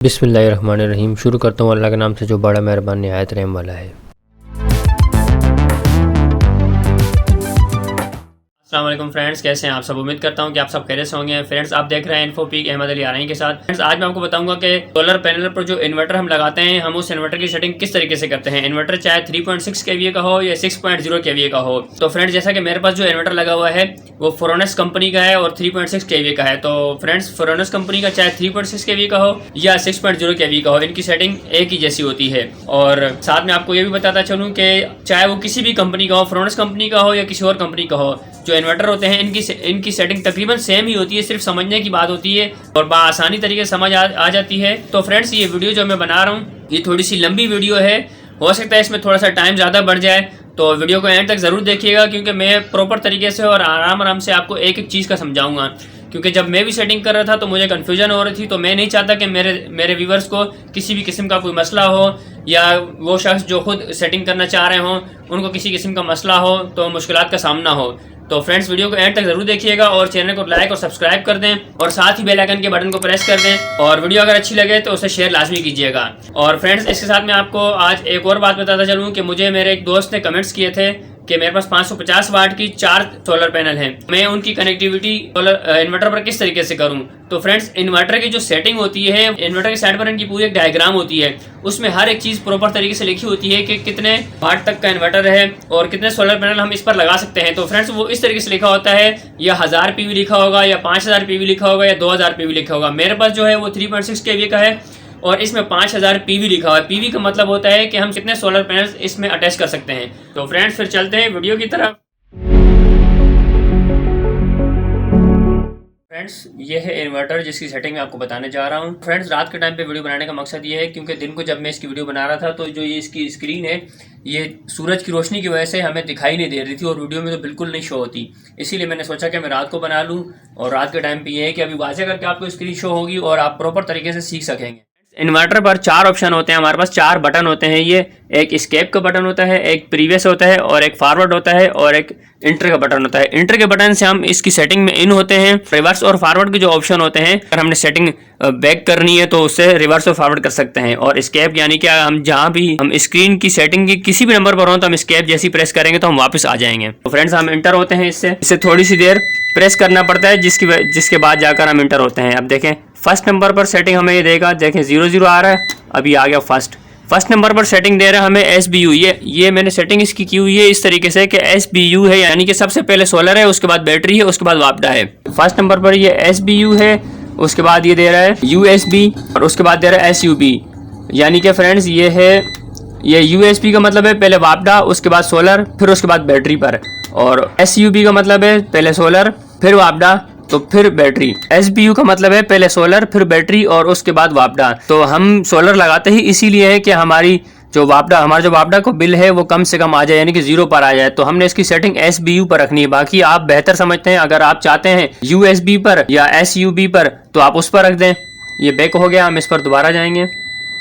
बिस्मिल्लाहिर्रहमानिर्रहीम। शुरू करता हूँ अल्लाह के नाम से जो बड़ा मेहरबान निहायत रहम वाला है। अस्सलाम वालेकुम फ्रेंड्स, कैसे हैं आप सब? उम्मीद करता हूं कि आप सब खैरियत से होंगे। फ्रेंड्स, आप देख रहे हैं इन्फोपीक अहमद अली आरई के साथ। फ्रेंड्स, आज मैं आपको बताऊंगा कि सोलर पैनल पर जो इन्वर्टर हम लगाते हैं, हम उस इन्वर्टर की सेटिंग किस तरीके से करते हैं। इन्वर्टर चाहे 3.6 kVA का हो या 6.0 kVA का हो। तो फ्रेंड्स, जैसा कि मेरे पास जो इन्वर्टर लगा हुआ है वो फोरोनस कंपनी का है और 3.6 kVA का है। तो फ्रेंड्स, फोरोनस कंपनी का चाहे 3.6 kVA का हो या 6.0 kVA का हो, इनकी सेटिंग एक ही जैसी होती है। और साथ में आपको ये भी बताता चलूँ कि चाहे वो किसी भी कंपनी का हो, फोरोनस कंपनी का हो या किसी और कंपनी का हो, जो इन्वर्टर होते हैं इनकी सेटिंग तकरीबन सेम ही होती है। सिर्फ समझने की बात होती है और आसानी तरीके से समझ आ जाती है। तो फ्रेंड्स, ये वीडियो जो मैं बना रहा हूँ ये थोड़ी सी लंबी वीडियो है, हो सकता है इसमें थोड़ा सा टाइम ज़्यादा बढ़ जाए। तो वीडियो को एंड तक ज़रूर देखिएगा, क्योंकि मैं प्रॉपर तरीके से और आराम से आपको एक एक चीज़ का समझाऊंगा। क्योंकि जब मैं भी सेटिंग कर रहा था तो मुझे कन्फ्यूजन हो रही थी। तो मैं नहीं चाहता कि मेरे व्यूवर्स को किसी भी किस्म का कोई मसला हो, या वो शख्स जो खुद सेटिंग करना चाह रहे हों उनको किसी किस्म का मसला हो, तो मुश्किलात का सामना हो। तो फ्रेंड्स, वीडियो को एंड तक जरूर देखिएगा और चैनल को लाइक और सब्सक्राइब कर दें और साथ ही बेल आइकन के बटन को प्रेस कर दें। और वीडियो अगर अच्छी लगे तो उसे शेयर लाजमी कीजिएगा। और फ्रेंड्स, इसके साथ मैं आपको आज एक और बात बताता चलूँ कि मुझे मेरे एक दोस्त ने कमेंट्स किए थे कि मेरे पास 550 वाट की 4 सोलर पैनल हैं, मैं उनकी कनेक्टिविटी सोलर इन्वर्टर पर किस तरीके से करूं। तो फ्रेंड्स, इन्वर्टर की जो सेटिंग होती है, इन्वर्टर के साइड पर इनकी पूरी एक डायग्राम होती है। उसमें हर एक चीज़ प्रॉपर तरीके से लिखी होती है कि कितने वाट तक का इन्वर्टर है और कितने सोलर पैनल हम इस पर लगा सकते हैं। तो फ्रेंड्स, वो इस तरीके से लिखा होता है, या 1000 PV लिखा होगा, या 5000 PV लिखा होगा, या 2000 PV लिखा होगा। मेरे पास जो है वो 3.6 kVA का है और इसमें 5000 PV लिखा हुआ है। PV का मतलब होता है कि हम कितने सोलर पैनल्स इसमें अटैच कर सकते हैं। तो फ्रेंड्स, फिर चलते हैं वीडियो की तरफ। फ्रेंड्स, ये है इन्वर्टर जिसकी सेटिंग मैं आपको बताने जा रहा हूँ। फ्रेंड्स, रात के टाइम पे वीडियो बनाने का मकसद ये है क्योंकि दिन को जब मैं इसकी वीडियो बना रहा था तो जो ये इसकी स्क्रीन है ये सूरज की रोशनी की वजह से हमें दिखाई नहीं दे रही थी और वीडियो में तो बिल्कुल नहीं शो होती। इसीलिए मैंने सोचा कि मैं रात को बना लूँ। और रात के टाइम पे ये है कि अभी वाज़ेह करके आपको स्क्रीन शो होगी और आप प्रॉपर तरीके से सीख सकेंगे। इन्वर्टर पर 4 ऑप्शन होते हैं, हमारे पास 4 बटन होते हैं। ये एक एस्केप का बटन होता है, एक प्रीवियस होता है, और एक फॉरवर्ड होता है, और एक इंटर का बटन होता है। इंटर के बटन से हम इसकी सेटिंग में इन होते हैं। रिवर्स और फॉरवर्ड के जो ऑप्शन होते हैं, अगर हमने सेटिंग बैक करनी है तो उससे रिवर्स और फॉरवर्ड कर सकते हैं। और एस्केप यानी कि हम जहाँ भी हम स्क्रीन की सेटिंग की किसी भी नंबर पर हो तो हम एस्केप जैसी प्रेस करेंगे तो हम वापस आ जाएंगे। तो फ्रेंड्स, हम इंटर होते हैं। इससे थोड़ी सी देर प्रेस करना पड़ता है, जिसके बाद जाकर हम इंटर होते हैं। अब देखें, फर्स्ट नंबर पर सेटिंग हमें ये देगा, देखें 00 आ रहा है, अभी आ गया फर्स्ट नंबर पर सेटिंग दे रहा है हमें SBU। ये मैंने सेटिंग इसकी की हुई है इस तरीके से कि SBU है, यानी कि सबसे पहले सोलर है, उसके बाद बैटरी है, उसके बाद वापडा है। फर्स्ट नंबर पर ये SBU है, उसके बाद ये दे रहा है USB, और उसके बाद दे रहा है SUB। यानी कि फ्रेंड्स, ये USB का मतलब है पहले वापडा, उसके बाद सोलर, फिर उसके बाद बैटरी पर। और SUB का मतलब है पहले सोलर फिर वापडा तो फिर बैटरी। SBU का मतलब है पहले सोलर फिर बैटरी और उसके बाद वापडा। तो हम सोलर लगाते ही इसीलिए है कि हमारा जो वापडा को बिल है वो कम से कम आ जाए, यानी कि 0 पर आ जाए। तो हमने इसकी सेटिंग SBU पर रखनी है। बाकी आप बेहतर समझते हैं, अगर आप चाहते हैं USB पर या SUB पर तो आप उस पर रख दें। ये बैक हो गया, हम इस पर दोबारा जाएंगे।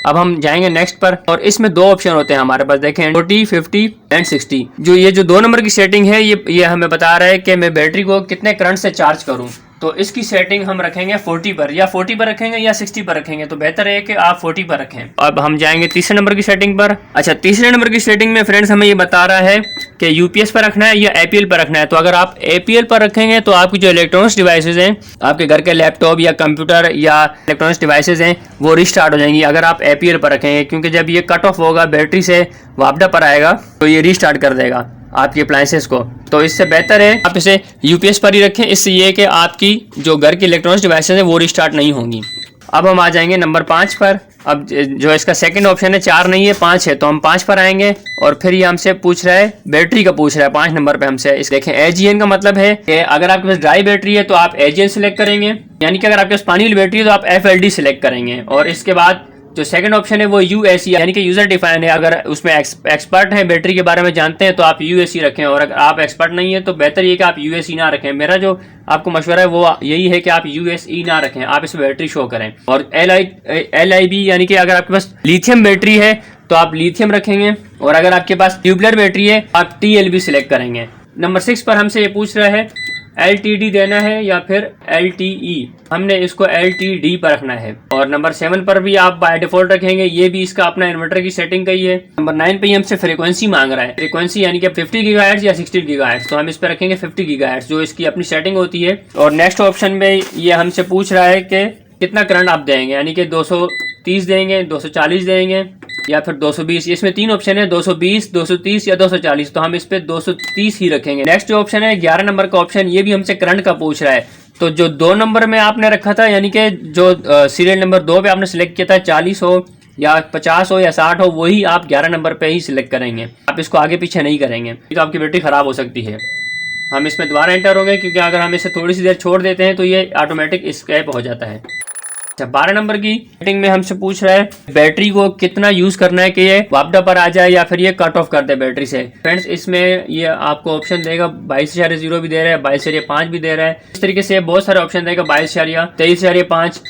अब हम जाएंगे नेक्स्ट पर, और इसमें 2 ऑप्शन होते हैं हमारे पास, देखें 40, 50 एंड 60। जो 2 नंबर की सेटिंग है ये हमें बता रहा है कि मैं बैटरी को कितने करंट से चार्ज करूं। तो इसकी सेटिंग हम रखेंगे 40 पर, या 40 पर रखेंगे या 60 पर रखेंगे, तो बेहतर है कि आप 40 पर रखें। अब हम जाएंगे तीसरे नंबर की सेटिंग पर। अच्छा, तीसरे नंबर की सेटिंग में फ्रेंड्स हमें ये बता रहा है कि UPS पर रखना है या APL पर रखना है। तो अगर आप APL पर रखेंगे तो आपकी जो इलेक्ट्रॉनिक्स डिवाइसेज हैं, आपके घर के लैपटॉप या कंप्यूटर या इलेक्ट्रॉनिक्स डिवाइसेज हैं, वो रिस्टार्ट हो जाएंगी अगर आप APL पर रखेंगे। क्योंकि जब ये कट ऑफ होगा, बैटरी से वापडा पर आएगा तो ये रिस्टार्ट कर देगा आपके अप्लायंसेस को। तो इससे बेहतर है आप इसे UPS पर ही रखें। इससे ये कि आपकी जो घर की इलेक्ट्रॉनिक्स डिवाइसेस हैं वो रिस्टार्ट नहीं होंगी। अब हम आ जाएंगे नंबर 5 पर। अब जो इसका सेकंड ऑप्शन है 4 नहीं है 5 है, तो हम 5 पर आएंगे। और फिर ये हमसे पूछ रहा है, बैटरी का पूछ रहा है 5 नंबर पे हमसे। इस देखें, AGN का मतलब है कि अगर आपके पास ड्राई बैटरी है तो आप AGN सिलेक्ट करेंगे, यानी कि अगर आपके पास पानी वाली बैटरी है तो आप FLD सिलेक्ट करेंगे। और इसके बाद जो सेकंड ऑप्शन है वो UAC, यानी कि यूजर डिफाइन है। अगर उसमें एक्सपर्ट हैं, बैटरी के बारे में जानते हैं, तो आप UAC रखें। और अगर आप एक्सपर्ट नहीं है तो बेहतर ये कि आप UAC ना रखें। मेरा जो आपको मशवरा है वो यही है कि आप USE ना रखें, आप इसमें बैटरी शो करें। और LIB, यानी कि अगर आपके पास लिथियम बैटरी है तो आप लिथियम रखेंगे, और अगर आपके पास ट्यूबुलर बैटरी है आप TLB सिलेक्ट करेंगे। नंबर 6 पर हमसे ये पूछ रहा है LTD देना है या फिर LTE। हमने इसको LTD पर रखना है। और नंबर 7 पर भी आप बाय डिफॉल्ट रखेंगे, ये भी इसका अपना इन्वर्टर की सेटिंग का ही है। नंबर 9 पे ही हमसे फ्रीक्वेंसी मांग रहा है, फ्रीक्वेंसी यानी कि 50 गीगाहर्ट्ज या 60 गीगाहर्ट्ज, तो हम इस पर रखेंगे 50 गीगाहर्ट्ज जो इसकी अपनी सेटिंग होती है। और नेक्स्ट ऑप्शन में ये हमसे पूछ रहा है कि कितना करंट आप देंगे, यानी कि 230 देंगे, 240 देंगे या फिर 220। इसमें 3 ऑप्शन है, 220, 230 या 240, तो हम इस पे 230 ही रखेंगे। नेक्स्ट जो ऑप्शन है 11 नंबर का ऑप्शन, ये भी हमसे करंट का पूछ रहा है। तो जो 2 नंबर में आपने रखा था, यानी कि जो सीरियल नंबर 2 पे आपने सिलेक्ट किया था, 40 हो या 50 हो या 60 हो, वही आप 11 नंबर पे ही सिलेक्ट करेंगे। आप इसको आगे पीछे नहीं करेंगे, तो आपकी बैटरी खराब हो सकती है। हम इसमें दोबारा एंटर होंगे, क्योंकि अगर हम इसे थोड़ी सी देर छोड़ देते हैं तो ये ऑटोमेटिक स्कैप हो जाता है। 12 नंबर की सेटिंग में हमसे पूछ रहा है बैटरी को कितना यूज करना है कि ये वापडा पर आ जाए या फिर ये कट ऑफ कर दे बैटरी से। फ्रेंड्स, इसमें ये आपको ऑप्शन देगा 22.0 भी दे रहा है, 22.5 भी दे रहा है। इस तरीके से बहुत सारे ऑप्शन देगा, 22.23.5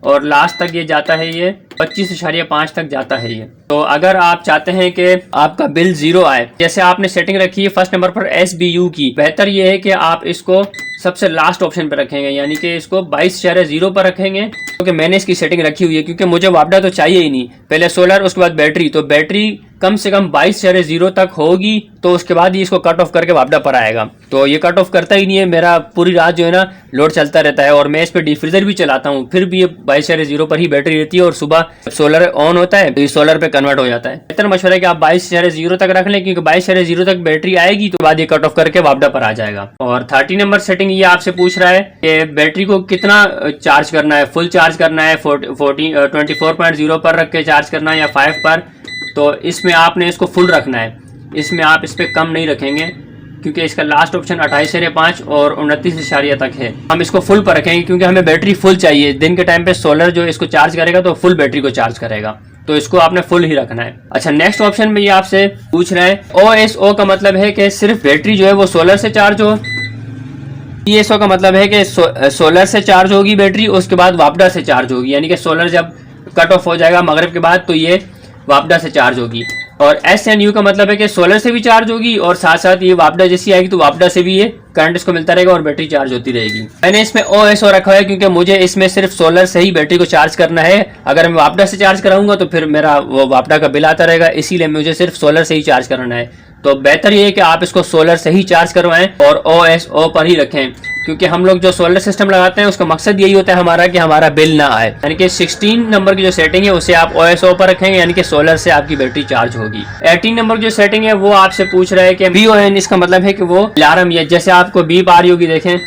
और लास्ट तक ये जाता है, ये 25.5 तक जाता है ये। तो अगर आप चाहते हैं कि आपका बिल 0 आए, जैसे आपने सेटिंग रखी है फर्स्ट नंबर पर SBU की, बेहतर ये है कि आप इसको सबसे लास्ट ऑप्शन पे रखेंगे, यानी कि इसको 22.0 पर रखेंगे, क्योंकि मैंने इसकी सेटिंग रखी हुई है। क्योंकि मुझे वापडा तो चाहिए ही नहीं, पहले सोलर उसके बाद बैटरी, तो बैटरी कम से कम 22.0 तक होगी, तो उसके बाद ही इसको कट ऑफ करके वापडा पर आएगा। तो ये कट ऑफ करता ही नहीं है, मेरा पूरी रात जो है ना लोड चलता रहता है। और मैं इस पर डीफ्रीजर भी चलाता हूँ, फिर भी ये 22.0 पर ही बैटरी रहती है, और सुबह सोलर ऑन होता है तो ये सोलर पे कन्वर्ट हो जाता है। बेहतर मशवरा है कि आप 22.0 तक रख लें, क्योंकि 22.0 तक बैटरी आएगी तो बाद ये कट ऑफ करके वापडा पर आ जाएगा। और 30 नंबर सेटिंग ये आपसे पूछ रहा है कि बैटरी को कितना चार्ज करना है, फुल चार्ज करना है, 24.0 पर रख के चार्ज करना है या 5 पर। तो इसमें आपने इसको फुल रखना है, इसमें आप इस पर कम नहीं रखेंगे, क्योंकि इसका लास्ट ऑप्शन 28.5 और 29 तक है। हम इसको फुल पर रखेंगे, क्योंकि हमें बैटरी फुल चाहिए। दिन के टाइम पे सोलर जो इसको चार्ज करेगा तो फुल बैटरी को चार्ज करेगा, तो इसको आपने फुल ही रखना है। अच्छा, नेक्स्ट ऑप्शन में ये आपसे पूछ रहे हैं OSO का मतलब है कि सिर्फ बैटरी जो है वो सोलर से चार्ज हो। ESO का मतलब है कि सोलर से चार्ज होगी बैटरी, उसके बाद वापडा से चार्ज होगी, यानी कि सोलर जब कट ऑफ हो जाएगा मगरिब के बाद तो ये वापडा से चार्ज होगी। और SNU का मतलब है कि सोलर से भी चार्ज होगी और साथ साथ ये वापडा जैसी आएगी तो वापडा से भी ये करंट इसको मिलता रहेगा और बैटरी चार्ज होती रहेगी। मैंने इसमें OSO रखा है क्योंकि मुझे इसमें सिर्फ सोलर से ही बैटरी को चार्ज करना है। अगर मैं वापडा से चार्ज कराऊंगा तो फिर मेरा वो वापडा का बिल आता रहेगा, इसीलिए मुझे सिर्फ सोलर से ही चार्ज करना है। तो बेहतर ये है कि आप इसको सोलर से ही चार्ज करवाएं और OSO पर ही रखें, क्योंकि हम लोग जो सोलर सिस्टम लगाते हैं उसका मकसद यही होता है हमारा कि हमारा बिल ना आए। यानी कि 16 नंबर की जो सेटिंग है उसे आप OSO पर रखेंगे, यानी कि सोलर से आपकी बैटरी चार्ज होगी। 18 नंबर की जो सेटिंग है वो आपसे पूछ रहा है कि BON, इसका मतलब है कि वो अलार्म, ये जैसे आपको बीप आ रही होगी देखें,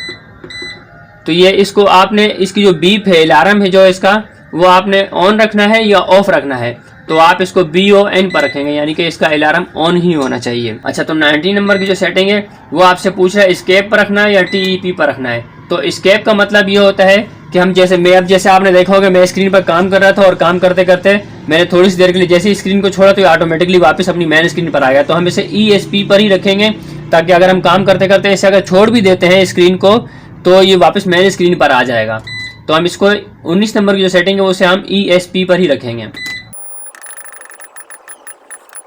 तो ये इसको आपने इसकी जो बीप है, अलार्म है जो इसका, वो आपने ऑन रखना है या ऑफ रखना है। तो आप इसको BON पर रखेंगे, यानी कि इसका अलार्म ऑन ही होना चाहिए। अच्छा, तो 19 नंबर की जो सेटिंग है वो आपसे पूछ रहा है एस्केप पर रखना है या TEP पर रखना है। तो एस्केप का मतलब ये होता है कि हम जैसे आपने देखा होगा मैं स्क्रीन पर काम कर रहा था और काम करते करते मैंने थोड़ी सी देर के लिए जैसे ही स्क्रीन को छोड़ा तो ये ऑटोमेटिकली वापस अपनी मेन स्क्रीन पर आ गया। तो हम इसे ESP पर ही रखेंगे, ताकि अगर हम काम करते करते इसे अगर छोड़ भी देते हैं स्क्रीन को तो ये वापस मेन स्क्रीन पर आ जाएगा। तो हम इसको 19 नंबर की जो सेटिंग है उसे हम ESP पर ही रखेंगे।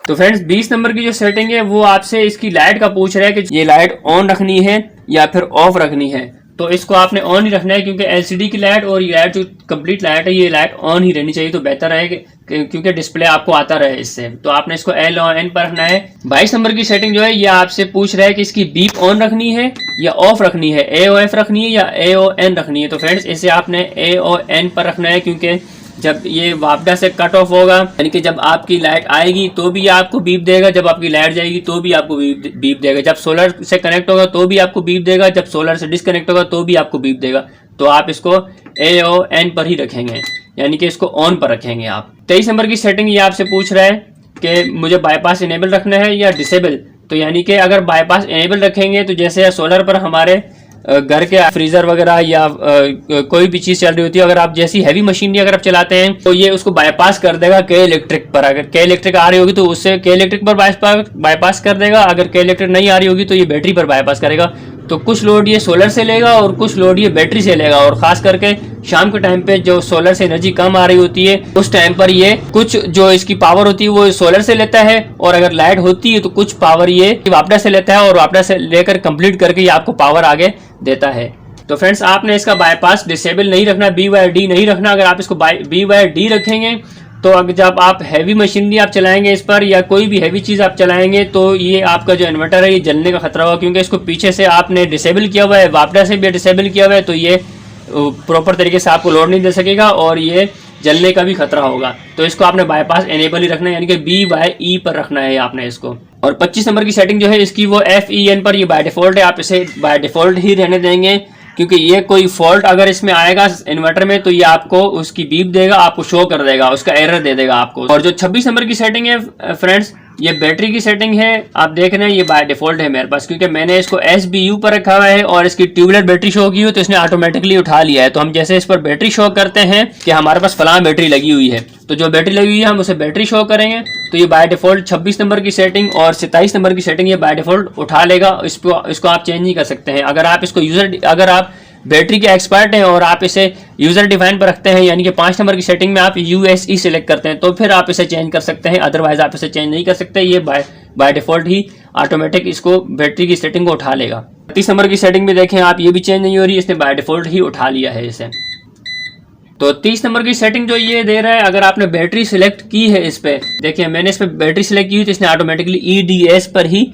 तो फ्रेंड्स, 20 नंबर की जो सेटिंग है वो आपसे इसकी लाइट का पूछ रहा है कि ये लाइट ऑन रखनी है या फिर ऑफ रखनी है। तो इसको आपने ऑन ही रखना है, क्योंकि LCD की लाइट और ये लाइट जो कंप्लीट लाइट है ये लाइट ऑन ही रहनी चाहिए, तो बेहतर है क्योंकि डिस्प्ले आपको आता रहे इससे। तो आपने इसको LON पर रखना है। 22 नंबर की सेटिंग जो है ये आपसे पूछ रहा है कि इसकी बीप ऑन रखनी है या ऑफ रखनी है, AOF रखनी है या AON रखनी है। तो फ्रेंड्स, इसे आपने AON पर रखना है, क्योंकि जब ये वापडा से कट ऑफ होगा, यानी कि जब आपकी लाइट आएगी तो भी आपको बीप देगा, जब आपकी लाइट जाएगी तो भी आपको बीप देगा, जब सोलर से कनेक्ट होगा तो भी आपको बीप देगा, जब सोलर से डिस्कनेक्ट होगा तो भी आपको बीप देगा। तो आप इसको AON पर ही रखेंगे, यानी कि इसको ऑन पर रखेंगे आप। 23 नंबर की सेटिंग ये आपसे पूछ रहा है कि मुझे बाईपास इनेबल रखना है या डिसेबल। तो यानी कि अगर बाईपास इनेबल रखेंगे तो जैसे सोलर पर हमारे घर के फ्रीजर वगैरह या कोई भी चीज चल रही होती है, अगर आप जैसी हैवी मशीनरी अगर आप चलाते हैं तो ये उसको बाईपास कर देगा के इलेक्ट्रिक पर। अगर के इलेक्ट्रिक आ रही होगी तो उससे के इलेक्ट्रिक पर बाईपास कर देगा, अगर के इलेक्ट्रिक नहीं आ रही होगी तो ये बैटरी पर बाईपास करेगा। तो कुछ लोड ये सोलर से लेगा और कुछ लोड ये बैटरी से लेगा, और खास करके शाम के टाइम पे जो सोलर से एनर्जी कम आ रही होती है उस टाइम पर ये कुछ जो इसकी पावर होती है वो सोलर से लेता है, और अगर लाइट होती है तो कुछ पावर ये वापडा से लेता है और वापडा से लेकर कंप्लीट करके ये आपको पावर आगे देता है। तो फ्रेंड्स आपने इसका बाईपास डिसेबल नहीं रखना, BYD नहीं रखना। अगर आप इसको BYD रखेंगे तो अगर जब आप हैवी मशीनरी आप चलाएंगे इस पर या कोई भी हैवी चीज़ आप चलाएंगे तो ये आपका जो इन्वर्टर है ये जलने का खतरा होगा, क्योंकि इसको पीछे से आपने डिसेबल किया हुआ है, वापडा से भी डिसेबल किया हुआ है, तो ये प्रॉपर तरीके से आपको लोड नहीं दे सकेगा और ये जलने का भी खतरा होगा। तो इसको आपने बाईपास एनेबल ही रखना है, यानी कि BYE पर रखना है आपने इसको। और 25 नंबर की सेटिंग जो है इसकी वो FEN पर, ये बाय डिफ़ॉल्ट है, आप इसे बाय डिफ़ॉल्ट ही रहने देंगे, क्योंकि ये कोई फॉल्ट अगर इसमें आएगा इन्वर्टर में तो ये आपको उसकी बीप देगा, आपको शो कर देगा, उसका एरर दे देगा आपको। और जो 26 नंबर की सेटिंग है फ्रेंड्स, ये बैटरी की सेटिंग है, आप देख रहे हैं ये बाय डिफ़ॉल्ट है मेरे पास, क्योंकि मैंने इसको SBU पर रखा हुआ है और इसकी ट्यूबलेट बैटरी शो की हुई तो इसने ऑटोमेटिकली उठा लिया है। तो हम जैसे इस पर बैटरी शो करते हैं कि हमारे पास फलां बैटरी लगी हुई है, तो जो बैटरी लगी हुई है हम उसे बैटरी शो करेंगे तो ये बाय डिफ़ॉल्ट 26 नंबर की सेटिंग और 27 नंबर की सेटिंग ये बाय डिफ़ॉल्ट उठा लेगा। इसको आप चेंज नहीं कर सकते हैं। अगर आप इसको अगर आप बैटरी के एक्सपर्ट हैं और आप इसे यूज़र डिफाइन पर रखते हैं, यानी कि 5 नंबर की सेटिंग में आप USE सिलेक्ट करते हैं, तो फिर आप इसे चेंज कर सकते हैं, अदरवाइज आप इसे चेंज नहीं कर सकते। ये बाय डिफ़ॉल्ट ही ऑटोमेटिक इसको बैटरी की सेटिंग को उठा लेगा। 30 नंबर की सेटिंग में देखें आप, ये भी चेंज नहीं हो रही, इसने बाय डिफ़ॉल्ट ही उठा लिया है इसे। तो 30 नंबर की सेटिंग जो ये दे रहा है, अगर आपने बैटरी सिलेक्ट की है इस पर, देखिए मैंने इस पर बैटरी सिलेक्ट की हुई तो इसने ऑटोमेटिकली EDS पर ही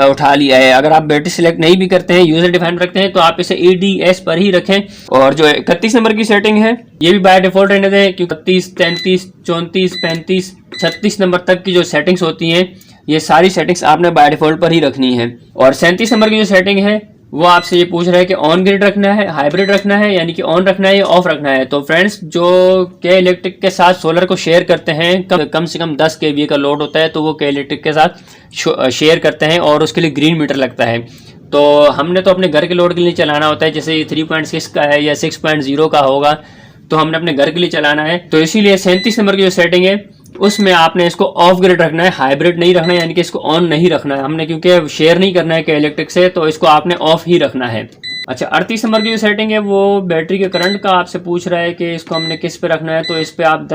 उठा लिया है। अगर आप बैटरी सिलेक्ट नहीं भी करते हैं, यूजर डिफाइन रखते हैं, तो आप इसे EDS पर ही रखें। और जो 31 नंबर की सेटिंग है ये भी बाय डिफॉल्ट रहने दें, क्योंकि 31, 33, 34, 35, 36 नंबर तक की जो सेटिंग्स होती हैं ये सारी सेटिंग्स आपने बाय डिफॉल्ट पर ही रखनी है। और 37 नंबर की जो सेटिंग है वो आपसे ये पूछ रहा है कि ऑन ग्रिड रखना है, हाइब्रिड रखना है, यानी कि ऑन रखना है या ऑफ रखना है। तो फ्रेंड्स जो के इलेक्ट्रिक के साथ सोलर को शेयर करते हैं, कम से कम 10 kVA का लोड होता है, तो वो के इलेक्ट्रिक के साथ शेयर करते हैं और उसके लिए ग्रीन मीटर लगता है। तो हमने तो अपने घर के लोड के लिए चलाना होता है, जैसे ये 3.6 का है या 6.0 का होगा, तो हमने अपने घर के लिए चलाना है। तो इसीलिए 37 नंबर की जो सेटिंग है उसमें आपने इसको ऑफ ग्रिड रखना है, हाइब्रिड नहीं रखना है, यानी कि इसको ऑन नहीं रखना है हमने, क्योंकि शेयर नहीं करना है के इलेक्ट्रिक से, तो इसको आपने ऑफ ही रखना है। अच्छा, 38 नंबर की जो सेटिंग है वो बैटरी के करंट का आपसे पूछ रहा है कि इसको हमने किस पे रखना है, तो इस पे आप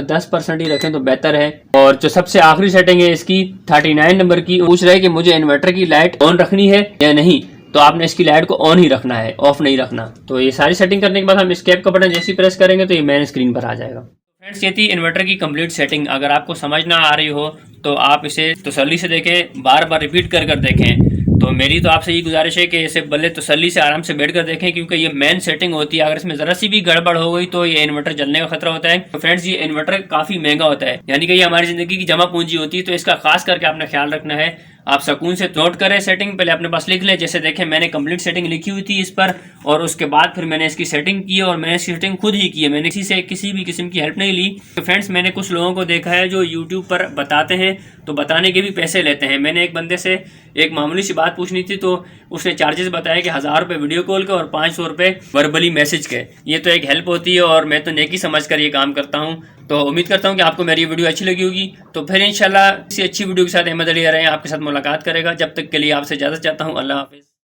10% ही रखें तो बेहतर है। और जो सबसे आखिरी सेटिंग है इसकी 39 नंबर की, पूछ रहा है कि मुझे इन्वर्टर की लाइट ऑन रखनी है या नहीं, तो आपने इसकी लाइट को ऑन ही रखना है, ऑफ नहीं रखना। तो ये सारी सेटिंग करने के बाद हम एस्केप का बटन जैसे ही प्रेस करेंगे तो ये मेन स्क्रीन पर आ जाएगा। फ्रेंड्स ये थी इन्वर्टर की कंप्लीट सेटिंग। अगर आपको समझ ना आ रही हो तो आप इसे तसल्ली से देखें, बार बार रिपीट कर देखें। तो मेरी तो आपसे ये गुजारिश है कि इसे भले तसल्ली से आराम से बैठ कर देखें, क्योंकि ये मेन सेटिंग होती है। अगर इसमें ज़रा सी भी गड़बड़ हो गई तो ये इन्वर्टर जलने का खतरा होता है। तो फ्रेंड्स ये इन्वर्टर काफ़ी महंगा होता है, यानी कि ये हमारी ज़िंदगी की जमा पूंजी होती है, तो इसका खास करके आपने ख्याल रखना है। आप सुकून से नोट करें सेटिंग, पहले अपने पास लिख लें। जैसे देखें मैंने कंप्लीट सेटिंग लिखी हुई थी इस पर, और उसके बाद फिर मैंने इसकी सेटिंग की और मैंने इसकी सेटिंग खुद ही की है, मैंने किसी भी किस्म की हेल्प नहीं ली। तो फ्रेंड्स मैंने कुछ लोगों को देखा है जो यूट्यूब पर बताते हैं तो बताने के भी पैसे लेते हैं। मैंने एक बंदे से एक मामूली सी बात पूछनी थी तो उसने चार्जेस बताया कि 1000 रुपये वीडियो कॉल के और 500 रुपये वर्बली मैसेज के। ये तो एक हेल्प होती है और मैं तो नेकी समझ कर ये काम करता हूँ। तो उम्मीद करता हूँ कि आपको मेरी वीडियो अच्छी लगी होगी। तो फिर इंशाल्लाह इसी अच्छी वीडियो के साथ अहमद अली आ रहे हैं आपके साथ मुलाकात करेगा। जब तक के लिए आपसे इजाज़त चाहता हूँ। अल्लाह हाफिज़।